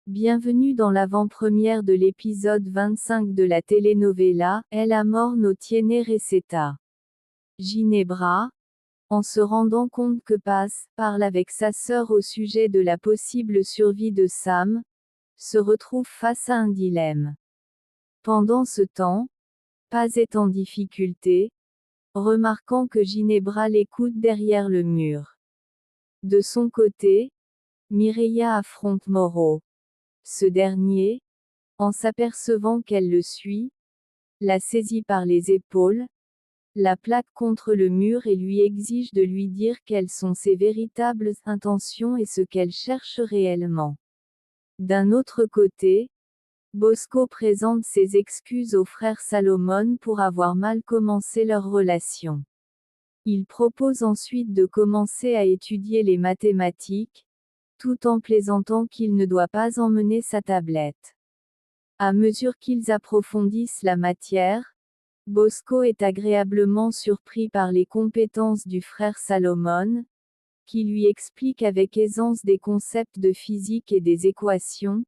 Bienvenue dans l'avant-première de l'épisode 25 de la telenovela El amor no tiene receta. Ginebra, en se rendant compte que Paz parle avec sa sœur au sujet de la possible survie de Sam, se retrouve face à un dilemme. Pendant ce temps, Paz est en difficulté, remarquant que Ginebra l'écoute derrière le mur. De son côté, Mireia affronte Mauro. Ce dernier, en s'apercevant qu'elle le suit, la saisit par les épaules, la plaque contre le mur et lui exige de lui dire quelles sont ses véritables intentions et ce qu'elle cherche réellement. D'un autre côté, Bosco présente ses excuses au frère Salomon pour avoir mal commencé leur relation. Il propose ensuite de commencer à étudier les mathématiques, tout en plaisantant qu'il ne doit pas emmener sa tablette. À mesure qu'ils approfondissent la matière, Bosco est agréablement surpris par les compétences du frère Salomon, qui lui explique avec aisance des concepts de physique et des équations,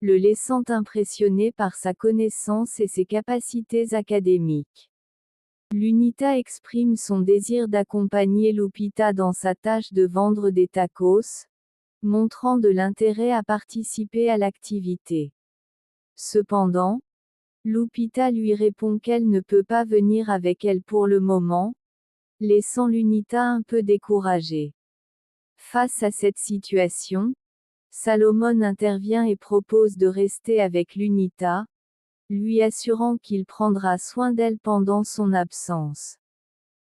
le laissant impressionné par sa connaissance et ses capacités académiques. Lunita exprime son désir d'accompagner Lupita dans sa tâche de vendre des tacos, montrant de l'intérêt à participer à l'activité. Cependant, Lupita lui répond qu'elle ne peut pas venir avec elle pour le moment, laissant Lunita un peu découragée. Face à cette situation, Salomon intervient et propose de rester avec Lunita, lui assurant qu'il prendra soin d'elle pendant son absence.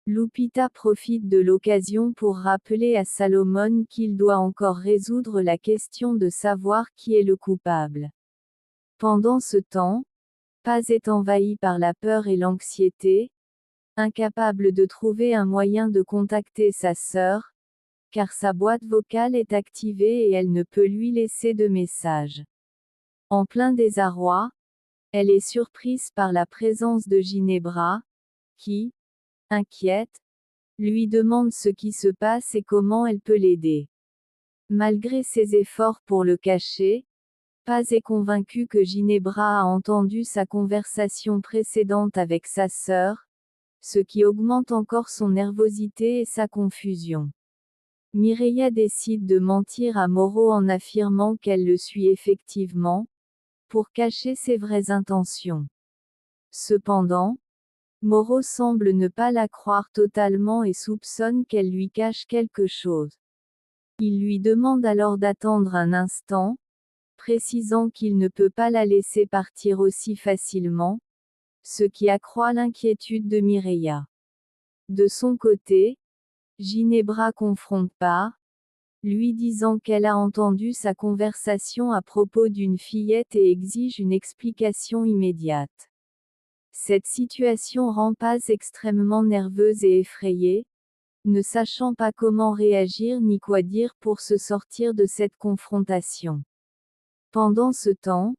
Lupita profite de l'occasion pour rappeler à Salomon qu'il doit encore résoudre la question de savoir qui est le coupable. Pendant ce temps, Paz est envahi par la peur et l'anxiété, incapable de trouver un moyen de contacter sa sœur, car sa boîte vocale est activée et elle ne peut lui laisser de message. En plein désarroi, elle est surprise par la présence de Ginebra, qui, inquiète, lui demande ce qui se passe et comment elle peut l'aider. Malgré ses efforts pour le cacher, Paz est convaincu que Ginebra a entendu sa conversation précédente avec sa sœur, ce qui augmente encore son nervosité et sa confusion. Mireia décide de mentir à Mauro en affirmant qu'elle le suit effectivement, pour cacher ses vraies intentions. Cependant, Mauro semble ne pas la croire totalement et soupçonne qu'elle lui cache quelque chose. Il lui demande alors d'attendre un instant, précisant qu'il ne peut pas la laisser partir aussi facilement, ce qui accroît l'inquiétude de Mireia. De son côté, Ginebra confronte Paz, lui disant qu'elle a entendu sa conversation à propos d'une fillette et exige une explication immédiate. Cette situation rend Paz extrêmement nerveuse et effrayée, ne sachant pas comment réagir ni quoi dire pour se sortir de cette confrontation. Pendant ce temps,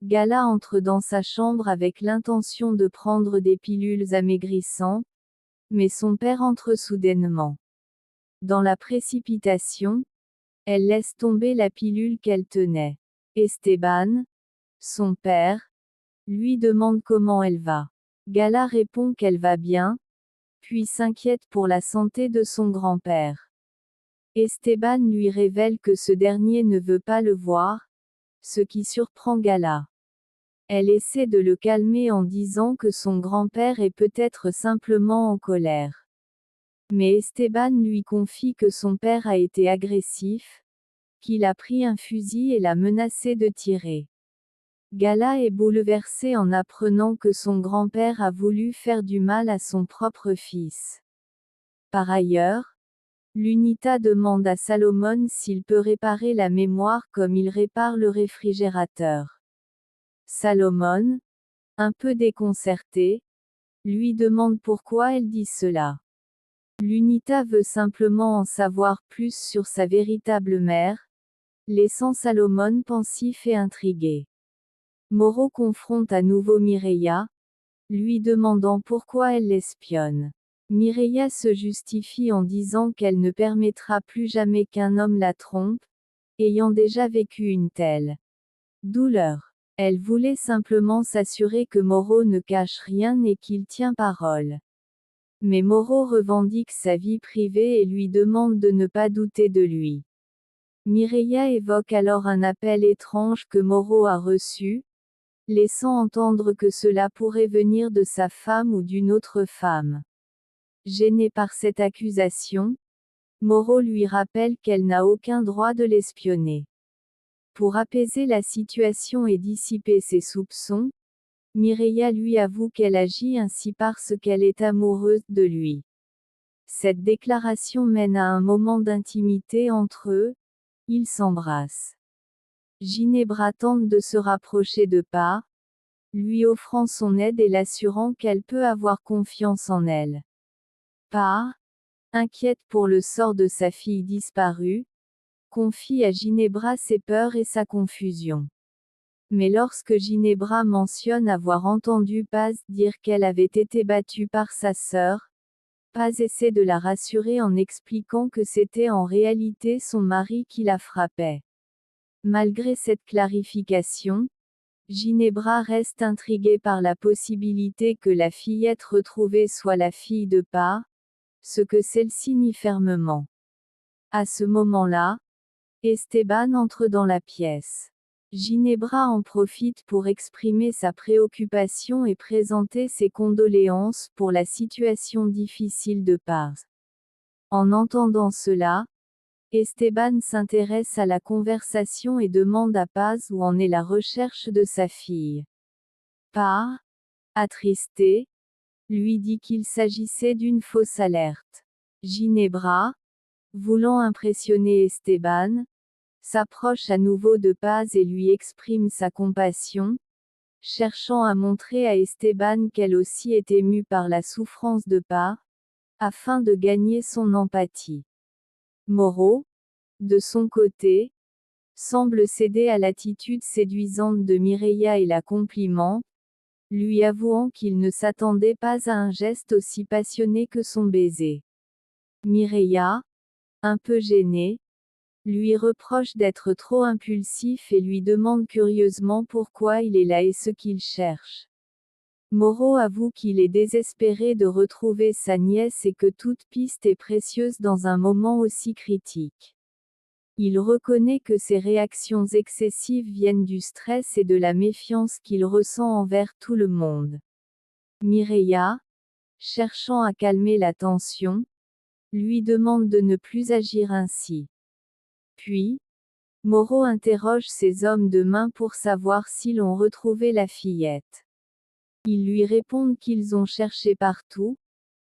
Gala entre dans sa chambre avec l'intention de prendre des pilules amaigrissantes, mais son père entre soudainement. Dans la précipitation, elle laisse tomber la pilule qu'elle tenait. Esteban, son père, lui demande comment elle va. Gala répond qu'elle va bien, puis s'inquiète pour la santé de son grand-père. Esteban lui révèle que ce dernier ne veut pas le voir, ce qui surprend Gala. Elle essaie de le calmer en disant que son grand-père est peut-être simplement en colère. Mais Esteban lui confie que son père a été agressif, qu'il a pris un fusil et l'a menacé de tirer. Gala est bouleversée en apprenant que son grand-père a voulu faire du mal à son propre fils. Par ailleurs, Lunita demande à Salomon s'il peut réparer la mémoire comme il répare le réfrigérateur. Salomon, un peu déconcerté, lui demande pourquoi elle dit cela. Lunita veut simplement en savoir plus sur sa véritable mère, laissant Salomon pensif et intrigué. Mauro confronte à nouveau Mireia, lui demandant pourquoi elle l'espionne. Mireia se justifie en disant qu'elle ne permettra plus jamais qu'un homme la trompe, ayant déjà vécu une telle douleur. Elle voulait simplement s'assurer que Moreau ne cache rien et qu'il tient parole. Mais Moreau revendique sa vie privée et lui demande de ne pas douter de lui. Mireia évoque alors un appel étrange que Moreau a reçu, laissant entendre que cela pourrait venir de sa femme ou d'une autre femme. Gênée par cette accusation, Moreau lui rappelle qu'elle n'a aucun droit de l'espionner. Pour apaiser la situation et dissiper ses soupçons, Mireia lui avoue qu'elle agit ainsi parce qu'elle est amoureuse de lui. Cette déclaration mène à un moment d'intimité entre eux, ils s'embrassent. Ginebra tente de se rapprocher de Pa, lui offrant son aide et l'assurant qu'elle peut avoir confiance en elle. Pa, inquiète pour le sort de sa fille disparue, confie à Ginebra ses peurs et sa confusion. Mais lorsque Ginebra mentionne avoir entendu Paz dire qu'elle avait été battue par sa sœur, Paz essaie de la rassurer en expliquant que c'était en réalité son mari qui la frappait. Malgré cette clarification, Ginebra reste intriguée par la possibilité que la fillette retrouvée soit la fille de Pa, ce que celle-ci nie fermement. À ce moment-là, Esteban entre dans la pièce. Ginebra en profite pour exprimer sa préoccupation et présenter ses condoléances pour la situation difficile de Paz. En entendant cela, Esteban s'intéresse à la conversation et demande à Paz où en est la recherche de sa fille. Pa, attristé, lui dit qu'il s'agissait d'une fausse alerte. Ginebra, voulant impressionner Esteban, s'approche à nouveau de Paz et lui exprime sa compassion, cherchant à montrer à Esteban qu'elle aussi est émue par la souffrance de Pa, afin de gagner son empathie. Moreau, de son côté, semble céder à l'attitude séduisante de Mireia et la complimente, lui avouant qu'il ne s'attendait pas à un geste aussi passionné que son baiser. Mireia, un peu gênée, lui reproche d'être trop impulsif et lui demande curieusement pourquoi il est là et ce qu'il cherche. Moreau avoue qu'il est désespéré de retrouver sa nièce et que toute piste est précieuse dans un moment aussi critique. Il reconnaît que ses réactions excessives viennent du stress et de la méfiance qu'il ressent envers tout le monde. Mireia, cherchant à calmer la tension, lui demande de ne plus agir ainsi. Puis, Moreau interroge ses hommes de main pour savoir s'ils ont retrouvé la fillette. Ils lui répondent qu'ils ont cherché partout,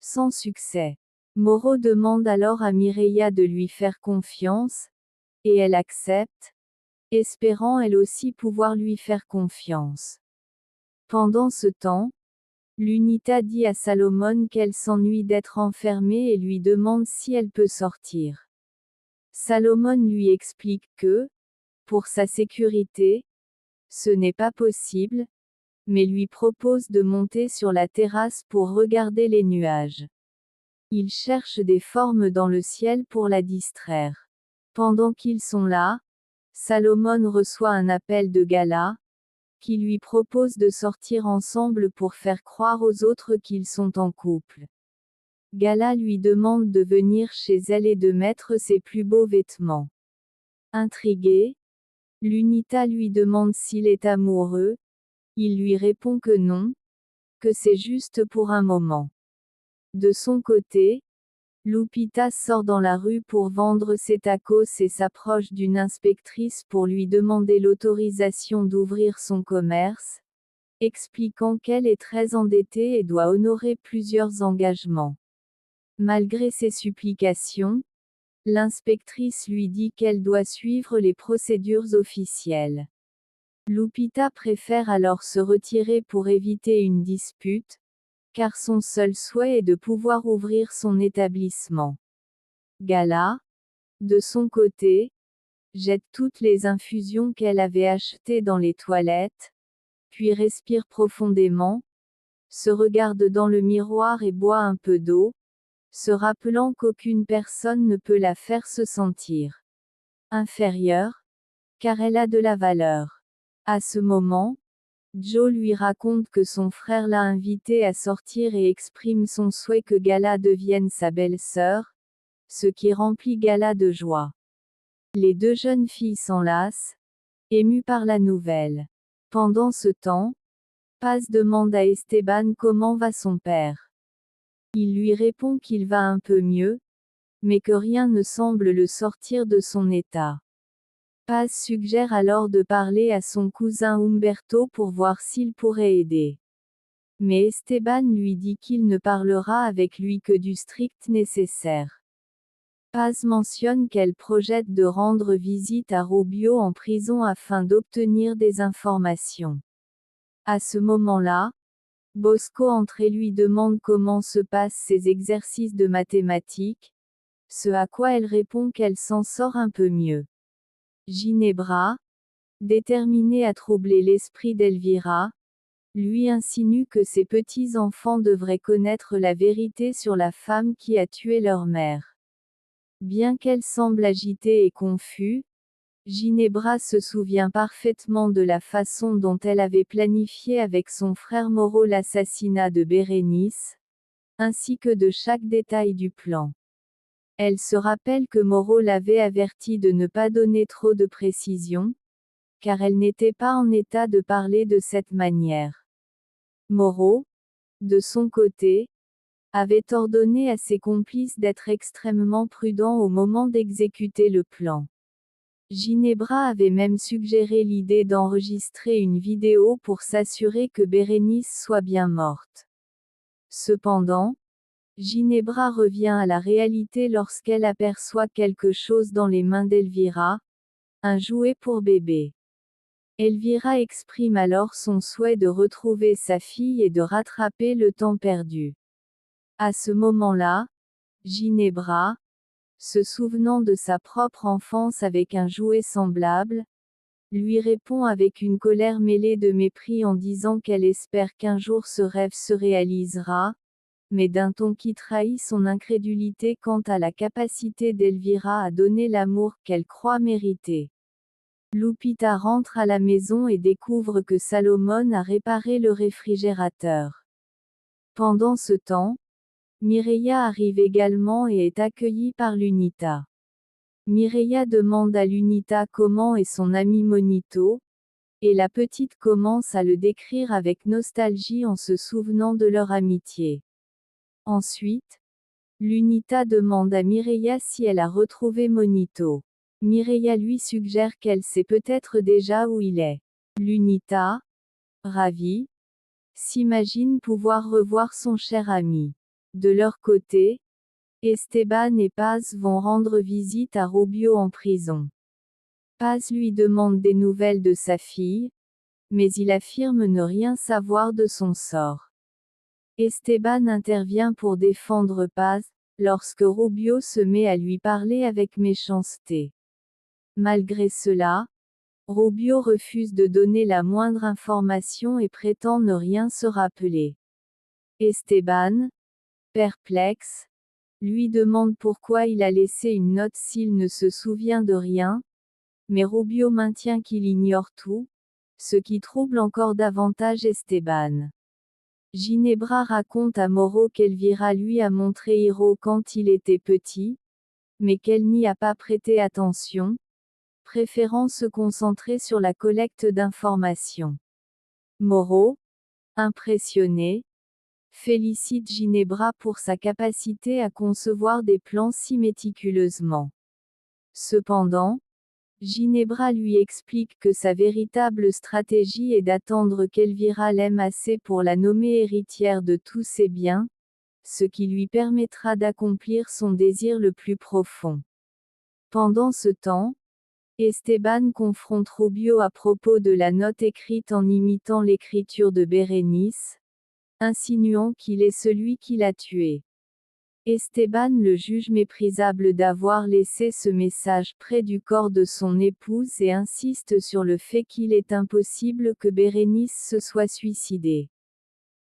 sans succès. Moreau demande alors à Mireia de lui faire confiance, et elle accepte, espérant elle aussi pouvoir lui faire confiance. Pendant ce temps, Lunita dit à Salomon qu'elle s'ennuie d'être enfermée et lui demande si elle peut sortir. Salomon lui explique que, pour sa sécurité, ce n'est pas possible, mais lui propose de monter sur la terrasse pour regarder les nuages. Il cherche des formes dans le ciel pour la distraire. Pendant qu'ils sont là, Salomon reçoit un appel de Gala, qui lui propose de sortir ensemble pour faire croire aux autres qu'ils sont en couple. Gala lui demande de venir chez elle et de mettre ses plus beaux vêtements. Intrigué, Lunita lui demande s'il est amoureux, il lui répond que non, que c'est juste pour un moment. De son côté, Lupita sort dans la rue pour vendre ses tacos et s'approche d'une inspectrice pour lui demander l'autorisation d'ouvrir son commerce, expliquant qu'elle est très endettée et doit honorer plusieurs engagements. Malgré ses supplications, l'inspectrice lui dit qu'elle doit suivre les procédures officielles. Lupita préfère alors se retirer pour éviter une dispute, car son seul souhait est de pouvoir ouvrir son établissement. Gala, de son côté, jette toutes les infusions qu'elle avait achetées dans les toilettes, puis respire profondément, se regarde dans le miroir et boit un peu d'eau, se rappelant qu'aucune personne ne peut la faire se sentir inférieure, car elle a de la valeur. À ce moment, Joe lui raconte que son frère l'a invité à sortir et exprime son souhait que Gala devienne sa belle-sœur, ce qui remplit Gala de joie. Les deux jeunes filles s'enlacent, émues par la nouvelle. Pendant ce temps, Paz demande à Esteban comment va son père. Il lui répond qu'il va un peu mieux, mais que rien ne semble le sortir de son état. Paz suggère alors de parler à son cousin Humberto pour voir s'il pourrait aider. Mais Esteban lui dit qu'il ne parlera avec lui que du strict nécessaire. Paz mentionne qu'elle projette de rendre visite à Rubio en prison afin d'obtenir des informations. À ce moment-là, Bosco entre et lui demande comment se passent ses exercices de mathématiques, ce à quoi elle répond qu'elle s'en sort un peu mieux. Ginebra, déterminée à troubler l'esprit d'Elvira, lui insinue que ses petits-enfants devraient connaître la vérité sur la femme qui a tué leur mère. Bien qu'elle semble agitée et confuse, Ginebra se souvient parfaitement de la façon dont elle avait planifié avec son frère Moreau l'assassinat de Bérénice, ainsi que de chaque détail du plan. Elle se rappelle que Moreau l'avait avertie de ne pas donner trop de précisions, car elle n'était pas en état de parler de cette manière. Moreau, de son côté, avait ordonné à ses complices d'être extrêmement prudents au moment d'exécuter le plan. Ginebra avait même suggéré l'idée d'enregistrer une vidéo pour s'assurer que Bérénice soit bien morte. Cependant, Ginebra revient à la réalité lorsqu'elle aperçoit quelque chose dans les mains d'Elvira, un jouet pour bébé. Elvira exprime alors son souhait de retrouver sa fille et de rattraper le temps perdu. À ce moment-là, Ginebra, se souvenant de sa propre enfance avec un jouet semblable, lui répond avec une colère mêlée de mépris en disant qu'elle espère qu'un jour ce rêve se réalisera, mais d'un ton qui trahit son incrédulité quant à la capacité d'Elvira à donner l'amour qu'elle croit mériter. Lupita rentre à la maison et découvre que Salomon a réparé le réfrigérateur. Pendant ce temps, Mireia arrive également et est accueillie par Lunita. Mireia demande à Lunita comment est son ami Monito, et la petite commence à le décrire avec nostalgie en se souvenant de leur amitié. Ensuite, Lunita demande à Mireia si elle a retrouvé Monito. Mireia lui suggère qu'elle sait peut-être déjà où il est. Lunita, ravie, s'imagine pouvoir revoir son cher ami. De leur côté, Esteban et Paz vont rendre visite à Rubio en prison. Paz lui demande des nouvelles de sa fille, mais il affirme ne rien savoir de son sort. Esteban intervient pour défendre Paz, lorsque Rubio se met à lui parler avec méchanceté. Malgré cela, Rubio refuse de donner la moindre information et prétend ne rien se rappeler. Esteban, perplexe, lui demande pourquoi il a laissé une note s'il ne se souvient de rien, mais Rubio maintient qu'il ignore tout, ce qui trouble encore davantage Esteban. Ginebra raconte à Moreau qu'Elvira lui a montré Hiro quand il était petit, mais qu'elle n'y a pas prêté attention, préférant se concentrer sur la collecte d'informations. Moreau, impressionné, félicite Ginebra pour sa capacité à concevoir des plans si méticuleusement. Cependant, Ginebra lui explique que sa véritable stratégie est d'attendre qu'Elvira l'aime assez pour la nommer héritière de tous ses biens, ce qui lui permettra d'accomplir son désir le plus profond. Pendant ce temps, Esteban confronte Rubio à propos de la note écrite en imitant l'écriture de Bérénice, insinuant qu'il est celui qui l'a tué. Esteban le juge méprisable d'avoir laissé ce message près du corps de son épouse et insiste sur le fait qu'il est impossible que Bérénice se soit suicidée.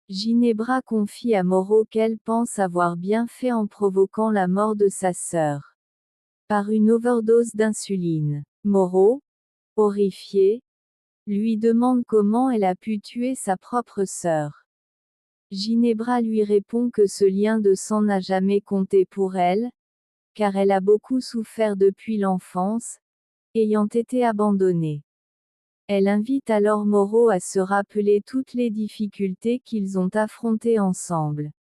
Ginebra confie à Moreau qu'elle pense avoir bien fait en provoquant la mort de sa sœur par une overdose d'insuline. Moreau, horrifié, lui demande comment elle a pu tuer sa propre sœur. Ginebra lui répond que ce lien de sang n'a jamais compté pour elle, car elle a beaucoup souffert depuis l'enfance, ayant été abandonnée. Elle invite alors Moreau à se rappeler toutes les difficultés qu'ils ont affrontées ensemble.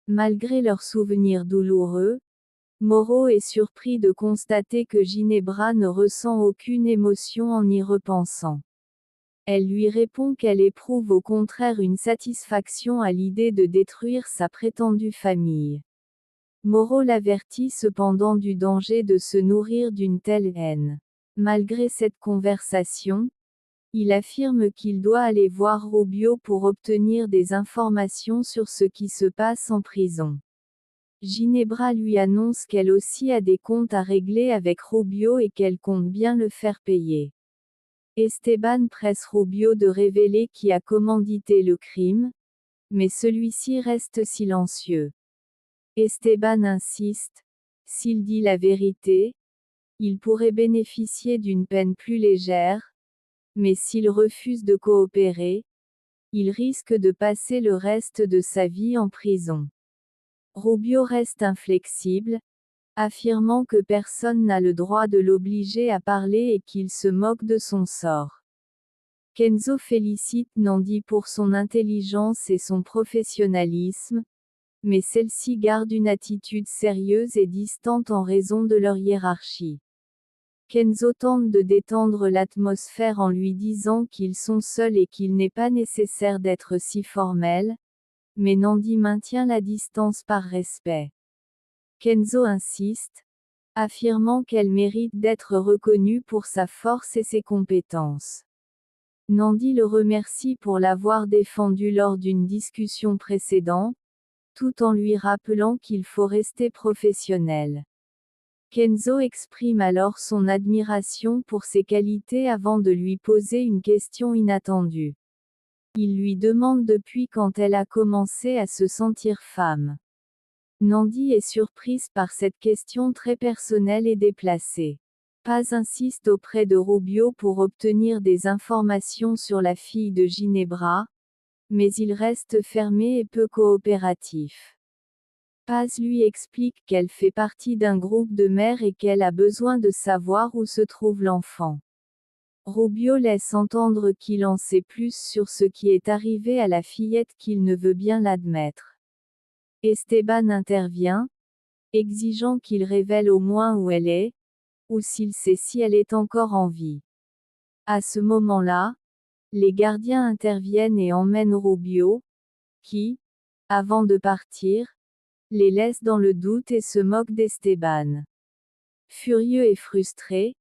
Malgré leurs souvenirs douloureux, Moreau est surpris de constater que Ginebra ne ressent aucune émotion en y repensant. Elle lui répond qu'elle éprouve au contraire une satisfaction à l'idée de détruire sa prétendue famille. Moreau l'avertit cependant du danger de se nourrir d'une telle haine. Malgré cette conversation, il affirme qu'il doit aller voir Rubio pour obtenir des informations sur ce qui se passe en prison. Ginebra lui annonce qu'elle aussi a des comptes à régler avec Rubio et qu'elle compte bien le faire payer. Esteban presse Rubio de révéler qui a commandité le crime, mais celui-ci reste silencieux. Esteban insiste, s'il dit la vérité, il pourrait bénéficier d'une peine plus légère, mais s'il refuse de coopérer, il risque de passer le reste de sa vie en prison. Rubio reste inflexible, affirmant que personne n'a le droit de l'obliger à parler et qu'il se moque de son sort. Kenzo félicite Nandi pour son intelligence et son professionnalisme, mais celle-ci garde une attitude sérieuse et distante en raison de leur hiérarchie. Kenzo tente de détendre l'atmosphère en lui disant qu'ils sont seuls et qu'il n'est pas nécessaire d'être si formel, mais Nandi maintient la distance par respect. Kenzo insiste, affirmant qu'elle mérite d'être reconnue pour sa force et ses compétences. Nandi le remercie pour l'avoir défendu lors d'une discussion précédente, tout en lui rappelant qu'il faut rester professionnel. Kenzo exprime alors son admiration pour ses qualités avant de lui poser une question inattendue. Il lui demande depuis quand elle a commencé à se sentir femme. Nandi est surprise par cette question très personnelle et déplacée. Paz insiste auprès de Rubio pour obtenir des informations sur la fille de Ginebra, mais il reste fermé et peu coopératif. Paz lui explique qu'elle fait partie d'un groupe de mères et qu'elle a besoin de savoir où se trouve l'enfant. Rubio laisse entendre qu'il en sait plus sur ce qui est arrivé à la fillette qu'il ne veut bien l'admettre. Esteban intervient, exigeant qu'il révèle au moins où elle est, ou s'il sait si elle est encore en vie. À ce moment-là, les gardiens interviennent et emmènent Rubio, qui, avant de partir, les laisse dans le doute et se moque d'Esteban. Furieux et frustré,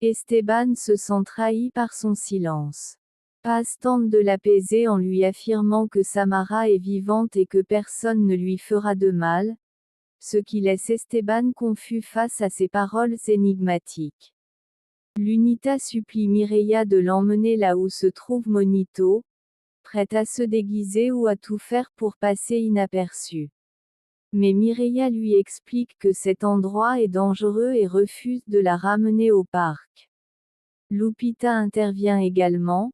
Esteban se sent trahi par son silence. Paz tente de l'apaiser en lui affirmant que Samara est vivante et que personne ne lui fera de mal, ce qui laisse Esteban confus face à ces paroles énigmatiques. L'UNITA supplie Mireia de l'emmener là où se trouve Monito, prête à se déguiser ou à tout faire pour passer inaperçue. Mais Mireia lui explique que cet endroit est dangereux et refuse de la ramener au parc. Lupita intervient également,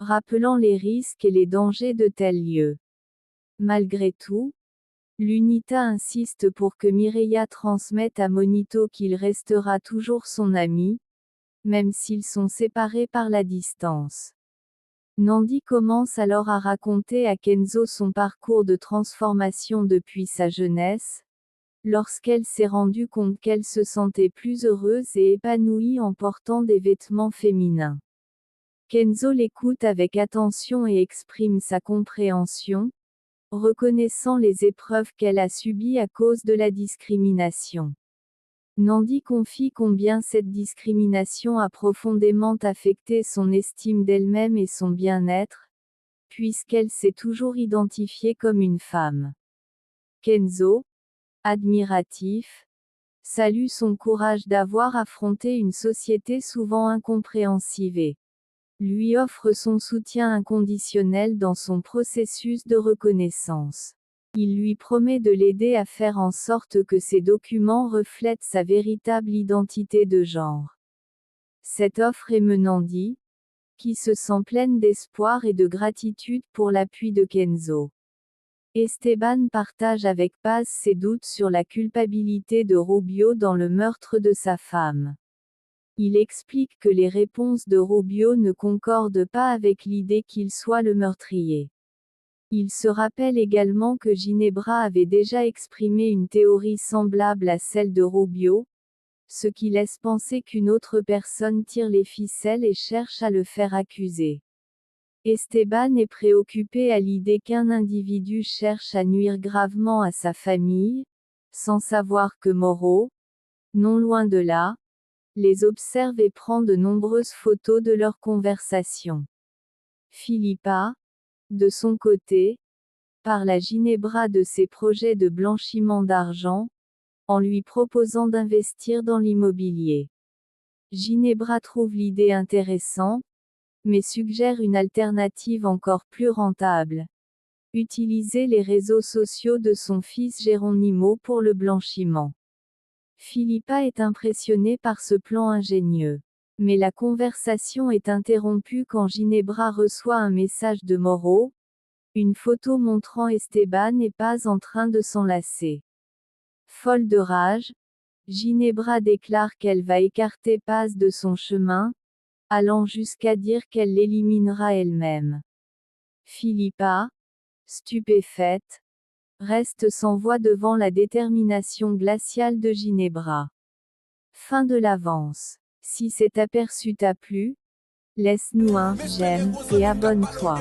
rappelant les risques et les dangers de tels lieux. Malgré tout, l'UNITA insiste pour que Mireia transmette à Monito qu'il restera toujours son ami, même s'ils sont séparés par la distance. Nandi commence alors à raconter à Kenzo son parcours de transformation depuis sa jeunesse, lorsqu'elle s'est rendue compte qu'elle se sentait plus heureuse et épanouie en portant des vêtements féminins. Kenzo l'écoute avec attention et exprime sa compréhension, reconnaissant les épreuves qu'elle a subies à cause de la discrimination. Nandi confie combien cette discrimination a profondément affecté son estime d'elle-même et son bien-être, puisqu'elle s'est toujours identifiée comme une femme. Kenzo, admiratif, salue son courage d'avoir affronté une société souvent incompréhensive et lui offre son soutien inconditionnel dans son processus de reconnaissance. Il lui promet de l'aider à faire en sorte que ses documents reflètent sa véritable identité de genre. Cette offre émeut Nandi, qui se sent pleine d'espoir et de gratitude pour l'appui de Kenzo. Esteban partage avec Paz ses doutes sur la culpabilité de Rubio dans le meurtre de sa femme. Il explique que les réponses de Rubio ne concordent pas avec l'idée qu'il soit le meurtrier. Il se rappelle également que Ginebra avait déjà exprimé une théorie semblable à celle de Rubio, ce qui laisse penser qu'une autre personne tire les ficelles et cherche à le faire accuser. Esteban est préoccupé à l'idée qu'un individu cherche à nuire gravement à sa famille, sans savoir que Mauro, non loin de là, les observe et prend de nombreuses photos de leur conversation. Philippa, de son côté, parle à Ginebra de ses projets de blanchiment d'argent, en lui proposant d'investir dans l'immobilier. Ginebra trouve l'idée intéressante, mais suggère une alternative encore plus rentable. Utiliser les réseaux sociaux de son fils Geronimo pour le blanchiment. Philippa est impressionnée par ce plan ingénieux. Mais la conversation est interrompue quand Ginebra reçoit un message de Mauro, une photo montrant Esteban et Paz en train de s'enlacer. Folle de rage, Ginebra déclare qu'elle va écarter Paz de son chemin, allant jusqu'à dire qu'elle l'éliminera elle-même. Philippa, stupéfaite, reste sans voix devant la détermination glaciale de Ginebra. Fin de l'avance. Si cet aperçu t'a plu, laisse-nous un j'aime et abonne-toi.